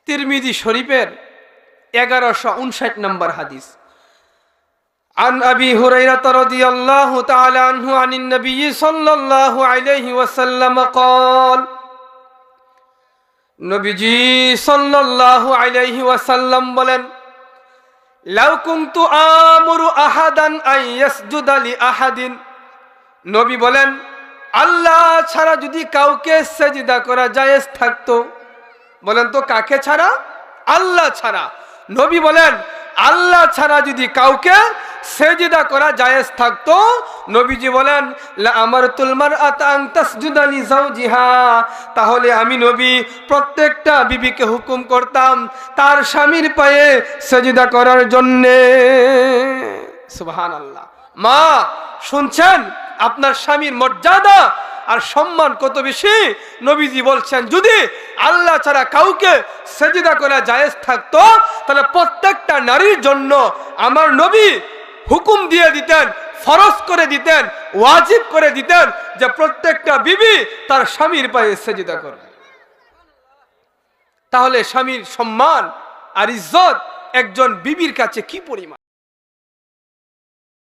তিরমিজি শরীফের 1159 নম্বর হাদিস। عن أبي هريرة رضي الله تعالى عنه عن النبي صلى الله عليه وسلم قال নবীজি সাল্লাল্লাহু আলাইহি ওয়াসাল্লাম বলেন, লাউ কুনতু আমুরু আহাদান আন ইয়াসজুদা লি আহাদিন, নবী বলেন আল্লাহ ছাড়া যদি কাউকে সেজদা করা জায়েজ থাকতো। বলেন তো কাকে ছাড়া? আল্লাহ ছাড়া। নবী বলেন আল্লাহ ছাড়া যদি কাউকে সেজদা করা জায়েজ থাকতো, নবীজি বলেন লা আমারতুল মারআতা আন তাসজুদা লি যাওজিহা, তাহলে আমি নবী প্রত্যেকটা বিবিকে হুকুম করতাম তার স্বামীর পায়ে সেজদা করার জন্য। সুবহানাল্লাহ। মা শুনছেন আপনার স্বামীর মর্যাদা আর সম্মান কত বেশি? নবীজি বলছেন যদি আল্লাহ ছাড়া কাউকে সেজদা করা জায়েজ থাকতো, তাহলে প্রত্যেকটা নারীর জন্য আমার নবী হুকুম দিয়ে দিতেন, ফরজ করে দিতেন, ওয়াজিব করে দিতেন যে প্রত্যেকটা বিবি তার স্বামীর পায়ে সেজদা করবে। তাহলে স্বামীর সম্মান আর ইজ্জত একজন বিবির কাছে কি পরিমাণ।